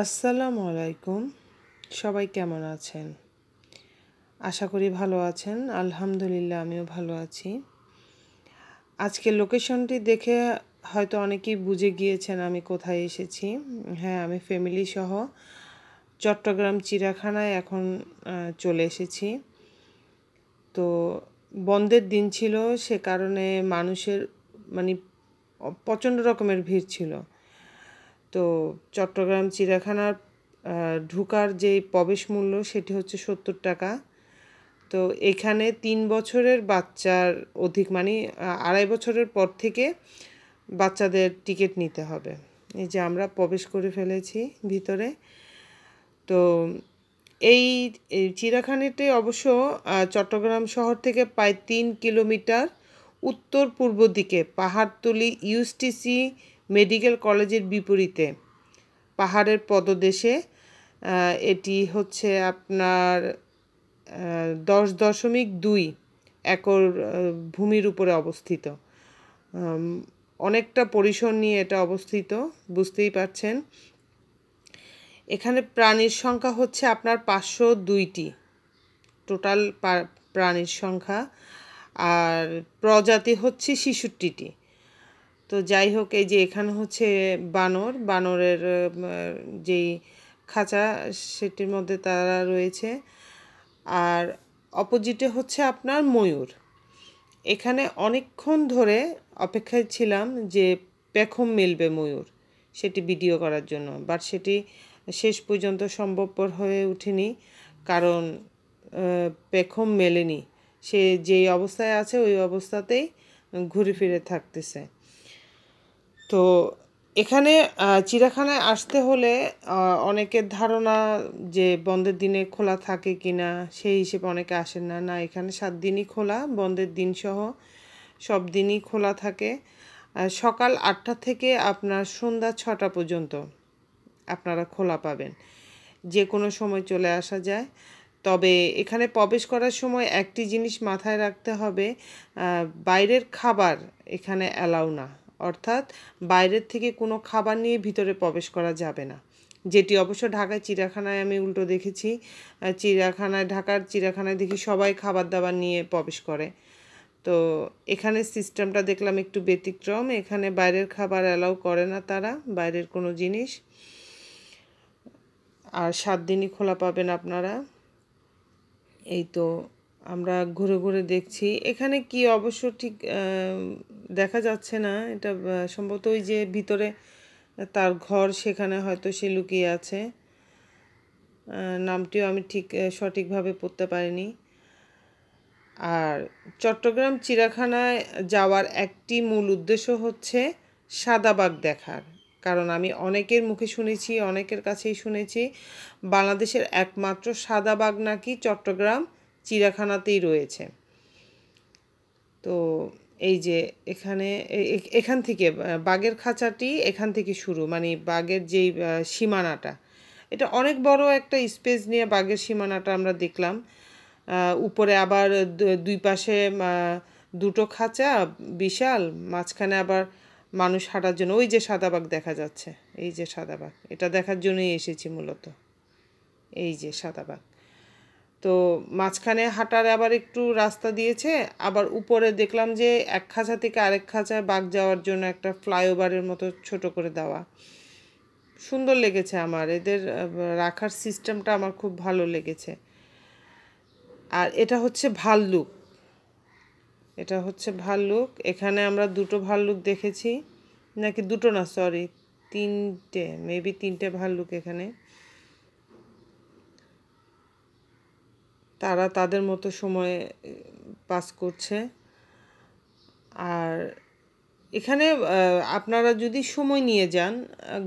আসসালামু আলাইকুম। সবাই কেমন আছেন? আশা করি ভালো আছেন। আলহামদুলিল্লাহ আমিও ভালো আছি। আজকের লোকেশনটি দেখে হয়তো অনেকেই বুঝে গিয়েছেন আমি কোথায় এসেছি। হ্যাঁ, আমি ফ্যামিলি সহ চট্টগ্রাম চিড়িয়াখানায় এখন চলে এসেছি। তো বন্ধের দিন ছিল, সে কারণে মানুষের মানে প্রচণ্ড রকমের ভিড় ছিল। তো চট্টগ্রাম চিড়িয়াখানার ঢোকার যে প্রবেশ মূল্য সেটি হচ্ছে 70 টাকা। তো এখানে 3 বছরের বাচ্চার অধিক মানে 2.5 বছরের পর থেকে বাচ্চাদের টিকিট নিতে হবে। এই যে আমরা প্রবেশ করে ফেলেছি ভিতরে। তো এই চিড়িয়াখানাটি অবশ্য চট্টগ্রাম শহর থেকে প্রায় 3 কিলোমিটার উত্তর পূর্ব দিকে পাহাড়তলী ইউএসটিসি মেডিকেল কলেজের বিপরীতে পাহাড়ের পদদেশে। এটি হচ্ছে আপনার 10.2 একর ভূমির উপরে অবস্থিত। অনেকটা পরিসর নিয়ে এটা অবস্থিত, বুঝতেই পারছেন। এখানে প্রাণীর সংখ্যা হচ্ছে আপনার 502টি টোটাল প্রাণীর সংখ্যা, আর প্রজাতি হচ্ছে 66টি। তো যাই হোক, এই যে এখানে হচ্ছে বানরের যেই খাঁচা সেটির মধ্যে তারা রয়েছে, আর অপোজিটে হচ্ছে আপনার ময়ূর। এখানে অনেকক্ষণ ধরে অপেক্ষায় ছিলাম যে পেখম মেলবে ময়ূর, সেটি ভিডিও করার জন্য, বাট সেটি শেষ পর্যন্ত সম্ভবপর হয়ে ওঠেনি, কারণ পেখম মেলেনি। সে যেই অবস্থায় আছে ওই অবস্থাতেই ঘুরে ফিরে থাকতেছে। তো এখানে চিড়িয়াখানায় আসতে হলে অনেকের ধারণা যে বন্ধের দিনে খোলা থাকে কিনা, সেই হিসেবে অনেকে আসেন না। না, এখানে 7 দিনই খোলা, বন্ধের দিন সহ সব দিনই খোলা থাকে। সকাল 8টা থেকে আপনার সন্ধ্যা 6টা পর্যন্ত আপনারা খোলা পাবেন, যে কোনো সময় চলে আসা যায়। তবে এখানে প্রবেশ করার সময় একটি জিনিস মাথায় রাখতে হবে, বাইরের খাবার এখানে অ্যালাউ না, অর্থাৎ বাইরের থেকে কোনো খাবার নিয়ে ভিতরে প্রবেশ করা যাবে না, যেটি অবশ্য ঢাকায় চিড়িয়াখানায় আমি উল্টো দেখেছি। ঢাকার চিড়িয়াখানায় দেখি সবাই খাবার দাবার নিয়ে প্রবেশ করে। তো এখানে সিস্টেমটা দেখলাম একটু ব্যতিক্রম, এখানে বাইরের খাবার অ্যালাউ করে না তারা, বাইরের কোনো জিনিস। আর 7 দিনই খোলা পাবেন আপনারা। এই তো আমরা ঘুরে ঘুরে দেখছি, এখানে কি অবশ্য ঠিক দেখা যাচ্ছে না, এটা সম্ভবত ওই যে ভিতরে তার ঘর, সেখানে হয়তো সে লুকিয়ে আছে। নামটিও আমি ঠিক সঠিকভাবে পড়তে পারিনি। আর চট্টগ্রাম চিড়িয়াখানায় যাওয়ার একটি মূল উদ্দেশ্য হচ্ছে সাদাবাঘ দেখার, কারণ আমি অনেকের মুখে শুনেছি, অনেকের কাছেই শুনেছি বাংলাদেশের একমাত্র সাদাবাঘ নাকি চট্টগ্রাম চিড়িয়াখানাতেই রয়েছে। তো এই যে এখান থেকে বাঘের খাঁচাটি এখান থেকে শুরু, মানে বাঘের যেই সীমানাটা, এটা অনেক বড় একটা স্পেস নিয়ে বাঘের সীমানাটা আমরা দেখলাম। উপরে আবার দুই পাশে দুটো খাঁচা বিশাল, মাঝখানে আবার মানুষ হাঁটার জন্য ওই যে সাদাবাঘ দেখা যাচ্ছে, এই যে সাদাবাঘ, এটা দেখার জন্যই এসেছি মূলত। এই যে সাদাবাঘ, তো মাঝখানে হাঁটার আবার একটু রাস্তা দিয়েছে, আবার উপরে দেখলাম যে এক খাঁচা থেকে আরেক খাঁচায় বাঘ যাওয়ার জন্য একটা ফ্লাইওভারের মতো ছোট করে দেওয়া। সুন্দর লেগেছে আমার, এদের রাখার সিস্টেমটা আমার খুব ভালো লেগেছে। আর এটা হচ্ছে ভাল্লুক, এখানে আমরা দুটো ভাল্লুক দেখেছি, নাকি দুটো না, সরি, মেবি তিনটে ভাল্লুক এখানে। তারা তাদের মতো সময় পাস করছে। আর এখানে আপনারা যদি সময় নিয়ে যান,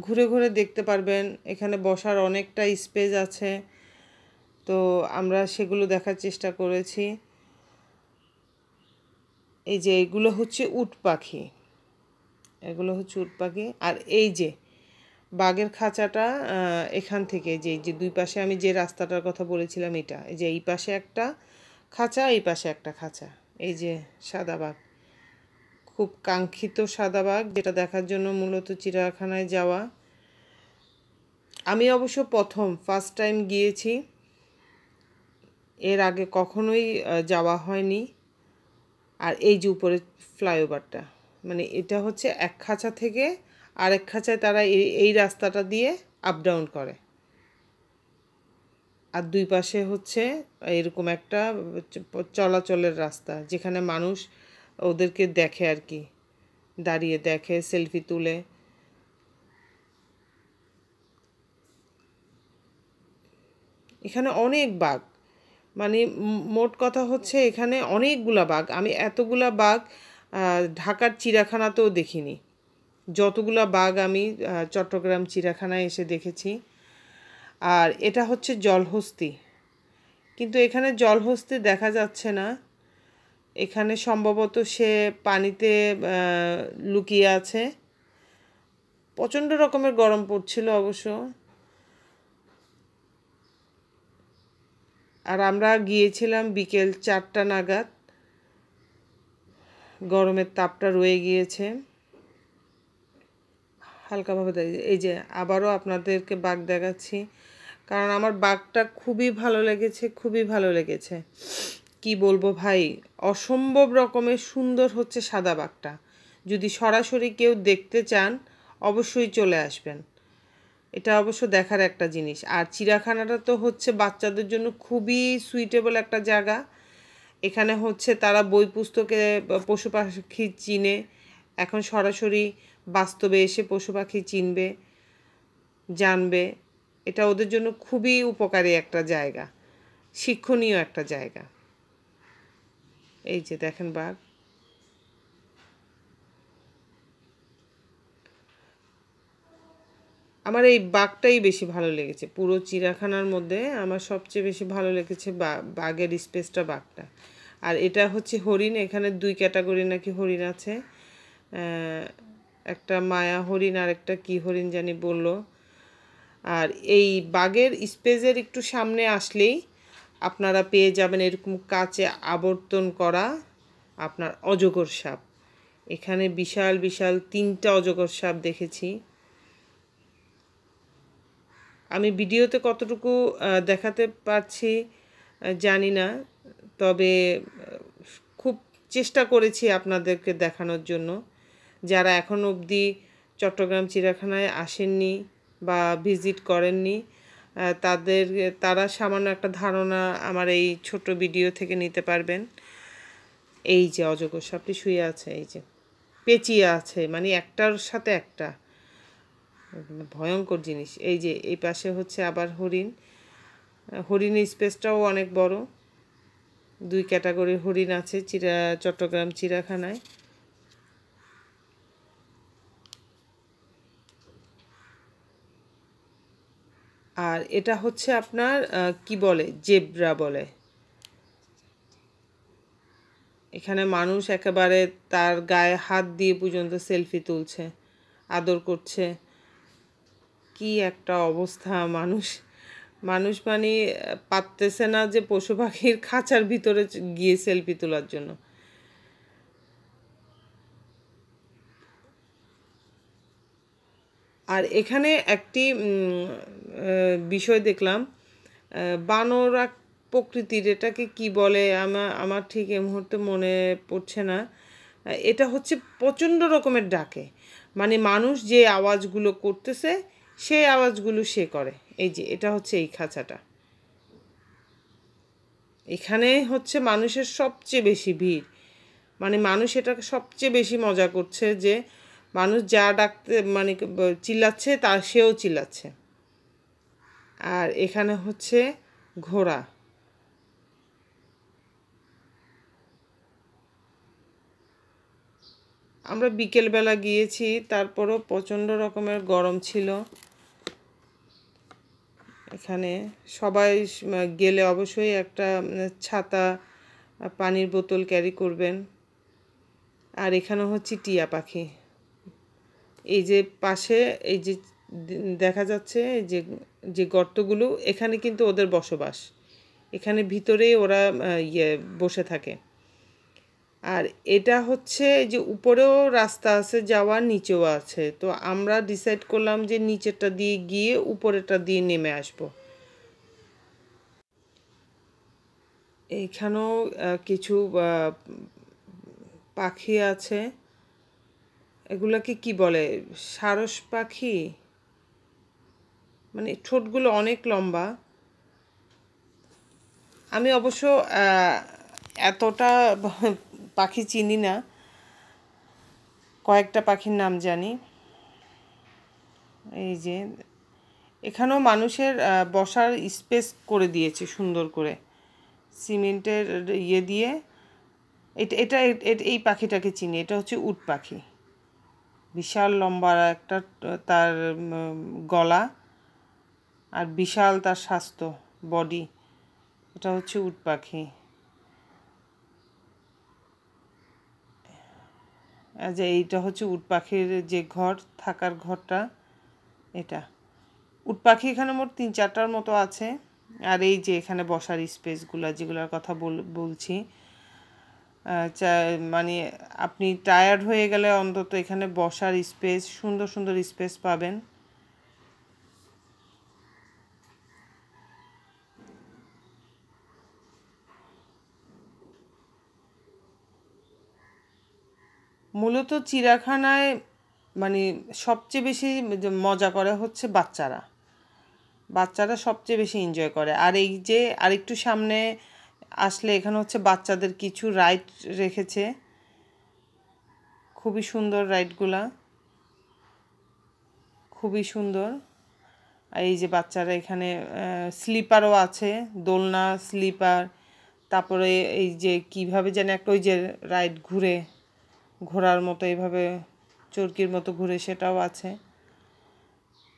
ঘুরে ঘুরে দেখতে পারবেন, এখানে বসার অনেকটা স্পেস আছে। তো আমরা সেগুলো দেখার চেষ্টা করেছি। এই যে এগুলো হচ্ছে উট পাখি, আর এই যে বাঘের খাঁচাটা এখান থেকে যে দুই পাশে আমি যে রাস্তাটার কথা বলেছিলাম, এটা এই যে এই পাশে একটা খাঁচা, এই পাশে একটা খাঁচা। এই যে সাদাবাঘ, খুব কাঙ্ক্ষিত সাদাবাঘ, যেটা দেখার জন্য মূলত চিড়িয়াখানায় যাওয়া। আমি অবশ্য ফার্স্ট টাইম গিয়েছি, এর আগে কখনোই যাওয়া হয়নি। আর এই যে উপরে ফ্লাইওভারটা, মানে এটা হচ্ছে এক খাঁচা থেকে আরেক খাঁচায় তারা এই রাস্তাটা দিয়ে আপ ডাউন করে। আর দুই পাশে হচ্ছে এরকম একটা চলাচলের রাস্তা, যেখানে মানুষ ওদেরকে দেখে আর কি, দাঁড়িয়ে দেখে, সেলফি তুলে। এখানে অনেক বাঘ, মানে মোট কথা হচ্ছে এখানে অনেকগুলা বাঘ। আমি এতগুলা বাঘ ঢাকার চিড়িয়াখানাতেও দেখিনি, যতগুলা বাঘ আমি চট্টগ্রাম চিড়িয়াখানায় এসে দেখেছি। আর এটা হচ্ছে জলহস্তি, কিন্তু এখানে জলহস্তি দেখা যাচ্ছে না। এখানে সম্ভবত সে পানিতে লুকিয়ে আছে। প্রচণ্ড রকমের গরম পড়ছিল অবশ্য। আর আমরা গিয়েছিলাম বিকেল 4টা নাগাদ, গরমের তাপটা রয়ে গিয়েছে হালকাভাবে। এই যে আবারও আপনাদেরকে বাঘ দেখাচ্ছি, কারণ আমার বাঘটা খুবই ভালো লেগেছে, খুবই ভালো লেগেছে। কি বলবো ভাই, অসম্ভব রকমের সুন্দর হচ্ছে সাদা বাঘটা। যদি সরাসরি কেউ দেখতে চান অবশ্যই চলে আসবেন, এটা অবশ্য দেখার একটা জিনিস। আর চিড়িয়াখানাটা তো হচ্ছে বাচ্চাদের জন্য খুবই সুইটেবল একটা জায়গা। এখানে হচ্ছে তারা বই পুস্তকে পশু পাখি চিনে, এখন সরাসরি বাস্তবে এসে পশু পাখি চিনবে, জানবে। এটা ওদের জন্য খুবই উপকারী একটা জায়গা, শিক্ষণীয় একটা জায়গা। এই যে দেখেন বাঘ। আমার এই বাঘটাই বেশি ভালো লেগেছে পুরো চিড়িয়াখানার মধ্যে। আমার সবচেয়ে বেশি ভালো লেগেছে বাঘের স্পেসটা, বাঘটা। আর এটা হচ্ছে হরিণ। এখানে 2 ক্যাটাগরি নাকি হরিণ আছে, একটা মায়া হরিণ আর একটা কি হরিণ জানি বলল। আর এই বাঘের স্পেসের একটু সামনে আসলেই আপনারা পেয়ে যাবেন এরকম কাচে আবর্তন করা আপনার অজগর সাপ। এখানে বিশাল বিশাল 3টা অজগর সাপ দেখেছি। আমি ভিডিওতে কতটুকু দেখাতে পারছি জানি না, তবে খুব চেষ্টা করেছি আপনাদেরকে দেখানোর জন্য। যারা এখন অবধি চট্টগ্রাম চিড়িয়াখানায় আসেননি বা ভিজিট করেননি, তারা সামান্য একটা ধারণা আমার এই ছোট ভিডিও থেকে নিতে পারবেন। এই যে অজগর সাপটি শুয়ে আছে, এই যে পেঁচিয়ে আছে, মানে একটার সাথে একটা, ভয়ঙ্কর জিনিস। এই যে এই পাশে হচ্ছে আবার হরিণ। হরিণের স্পেসটাও অনেক বড়। 2 ক্যাটাগরির হরিণ আছে চট্টগ্রাম চিড়িয়াখানায়। আর এটা হচ্ছে আপনার কি বলে, জেব্রা বলে। এখানে মানুষ একেবারে তার গায়ে হাত দিয়ে পর্যন্ত সেলফি তুলছে, আদর করছে। কি একটা অবস্থা! মানুষ মানে পারতেছে না যে পশু পাখির খাঁচার ভিতরে গিয়ে সেলফি তোলার জন্য। আর এখানে একটি বিষয় দেখলাম, বানর প্রকৃতির, এটাকে কি বলে আমার ঠিক এই মুহূর্তে মনে পড়ছে না। এটা হচ্ছে প্রচণ্ড রকমের ডাকে, মানে মানুষ যে আওয়াজগুলো করতেছে সেই আওয়াজগুলো সে করে। এই যে এটা হচ্ছে এই খাঁচাটা, এখানে হচ্ছে মানুষের সবচেয়ে বেশি ভিড়, মানে মানুষ এটাকে সবচেয়ে বেশি মজা করছে যে মানুষ যা ডাকতে মানে চিল্লাচ্ছে সেও চিল্লাচ্ছে। আর এখানে হচ্ছে ঘোড়া। আমরা বিকেলবেলা গিয়েছি, তারপরও প্রচণ্ড রকমের গরম ছিল। এখানে সবাই গেলে অবশ্যই একটা ছাতা, পানির বোতল ক্যারি করবেন। আর এখানে হচ্ছে টিয়া পাখি। এই যে পাশে এই যে দেখা যাচ্ছে যে যে গর্তগুলো, এখানে কিন্তু ওদের বসবাস, এখানে ভিতরেই ওরা বসে থাকে। আর এটা হচ্ছে যে উপরেও রাস্তা আছে যাওয়ার, নিচেও আছে। তো আমরা ডিসাইড করলাম যে নিচেরটা দিয়ে গিয়ে উপরেরটা দিয়ে নেমে আসব। এইখানেও কিছু পাখি আছে, এগুলাকে কি বলে, সারস পাখি, মানে ঠোঁটগুলো অনেক লম্বা। আমি অবশ্য এতটা পাখি চিনি না, কয়েকটা পাখির নাম জানি। এই যে এখানেও মানুষের বসার স্পেস করে দিয়েছে সুন্দর করে সিমেন্টের ইয়ে দিয়ে। এটা এই পাখিটাকে চিনি, এটা হচ্ছে উট পাখি। বিশাল লম্বা একটা তার গলা, আর বিশাল তার স্বাস্থ্য, বডি। এটা হচ্ছে উট পাখি। যে এইটা হচ্ছে উট পাখির যে ঘর, থাকার ঘরটা, এটা। উট পাখি এখানে মোট 3-4টার মতো আছে। আর এই যে এখানে বসার স্পেসগুলো যেগুলোর কথা বলছি, মানে আপনি টায়ার্ড হয়ে গেলে অন্তত এখানে বসার স্পেস, সুন্দর সুন্দর স্পেস পাবেন। মূলত চিড়িয়াখানায় মানে সবচেয়ে বেশি মজা করে হচ্ছে বাচ্চারা। বাচ্চারা সবচেয়ে বেশি এনজয় করে। আর এই যে আরেকটু সামনে আসলে এখানে হচ্ছে বাচ্চাদের কিছু রাইড রেখেছে, খুবই সুন্দর রাইডগুলা, খুবই সুন্দর। আর এই যে বাচ্চারা এখানে স্লিপারও আছে, দোলনা, স্লিপার। তারপরে এই যে কিভাবে যেন একটা ওই যে রাইড ঘুরে, ঘোড়ার মতো এইভাবে চরকির মতো ঘুরে, সেটাও আছে।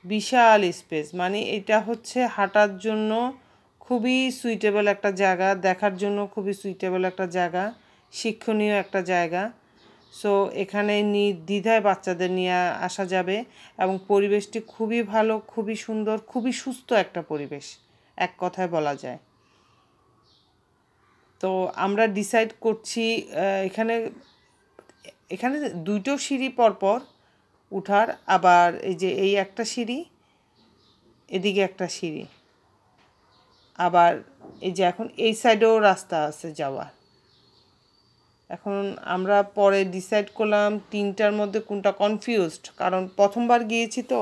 বিশাল স্পেস, মানে এটা হচ্ছে হাঁটার জন্য খুবই সুইটেবল একটা জায়গা, দেখার জন্য খুবই সুইটেবল একটা জায়গা, শিক্ষণীয় একটা জায়গা। সো এখানে নির্দ্বিধায় বাচ্চাদের নিয়ে আসা যাবে, এবং পরিবেশটি খুবই ভালো, খুবই সুন্দর, খুবই সুস্থ একটা পরিবেশ, এক কথায় বলা যায়। তো আমরা ডিসাইড করছি এখানে এখানে 2টো সিঁড়ি পরপর উঠার, আবার এই যে এই একটা সিঁড়ি, এদিকে একটা সিঁড়ি, আবার এই যে এখন এই সাইডেও রাস্তা আছে যাওয়ার। এখন আমরা পরে ডিসাইড করলাম 3টার মধ্যে কোনটা, কনফিউজড, কারণ প্রথমবার গিয়েছি তো,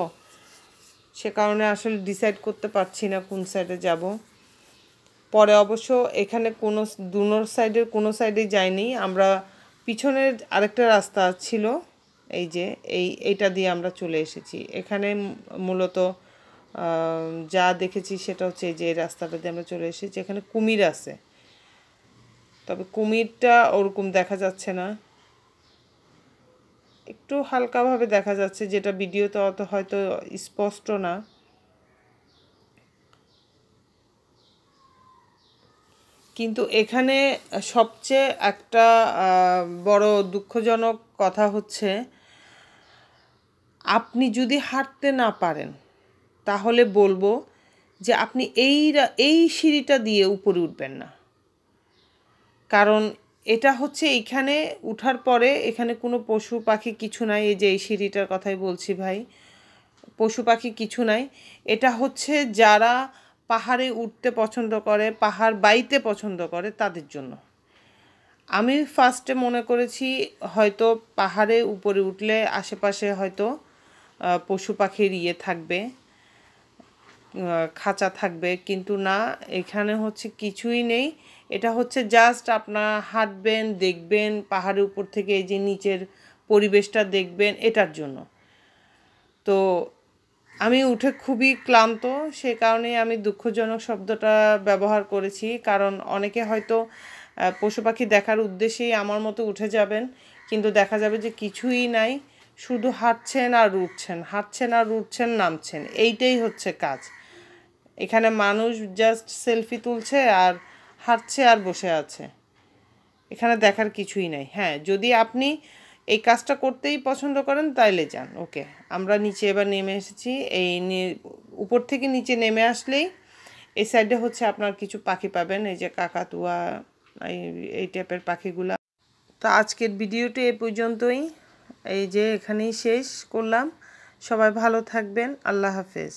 সে কারণে আসলে ডিসাইড করতে পারছি না কোন সাইডে যাব। পরে অবশ্য এখানে কোনো দুনোর সাইডের কোনো সাইডেই যাইনি আমরা, পিছনের আরেকটা রাস্তা ছিল, এই যে এইটা দিয়ে আমরা চলে এসেছি। এখানে মূলত যা দেখেছি সেটা হচ্ছে যে এই রাস্তাটা দিয়ে আমরা চলে এসেছি। এখানে কুমির আছে, তবে কুমিরটা ওরকম দেখা যাচ্ছে না, একটু হালকাভাবে দেখা যাচ্ছে, যেটা ভিডিওতে অত হয়তো স্পষ্ট না। কিন্তু এখানে সবচেয়ে একটা বড় দুঃখজনক কথা হচ্ছে, আপনি যদি হাঁটতে না পারেন তাহলে বলবো যে আপনি এই সিঁড়িটা দিয়ে উপরে উঠবেন না। কারণ এটা হচ্ছে এইখানে উঠার পরে এখানে কোনো পশু পাখি কিছু নাই। এই যে এই সিঁড়িটার কথাই বলছি ভাই, পশু পাখি কিছু নাই। এটা হচ্ছে যারা পাহাড়ে উঠতে পছন্দ করে, পাহাড় বাইতে পছন্দ করে, তাদের জন্য। আমি ফার্স্টে মনে করেছি হয়তো পাহাড়ে উপরে উঠলে আশেপাশে হয়তো পশু পাখির ইয়ে থাকবে, খাঁচা থাকবে, কিন্তু না, এখানে হচ্ছে কিছুই নেই। এটা হচ্ছে জাস্ট আপনার হাঁটবেন, দেখবেন পাহাড়ের উপর থেকে এই যে নিচের পরিবেশটা দেখবেন, এটার জন্য। তো আমি উঠে খুবই ক্লান্ত, সে কারণেই আমি দুঃখজনক শব্দটা ব্যবহার করেছি। কারণ অনেকে হয়তো পশু পাখি দেখার উদ্দেশ্যেই আমার মতো উঠে যাবেন, কিন্তু দেখা যাবে যে কিছুই নাই, শুধু হাঁটছেন আর উঠছেন, হাঁটছেন আর উঠছেন, নামছেন, এইটাই হচ্ছে কাজ। এখানে মানুষ জাস্ট সেলফি তুলছে আর হাঁটছে আর বসে আছে, এখানে দেখার কিছুই নাই। হ্যাঁ, যদি আপনি এই কাজটা করতেই পছন্দ করেন তাইলে যান, ওকে। আমরা নিচে এবার নেমে এসেছি, এই উপর থেকে নিচে নেমে আসলেই এই সাইডে হচ্ছে আপনার কিছু পাখি পাবেন, এই যে কাকাতুয়া, এই টাইপের পাখিগুলা। তো আজকের ভিডিওটি এ পর্যন্তই, এই যে এখানেই শেষ করলাম। সবাই ভালো থাকবেন। আল্লাহ হাফেজ।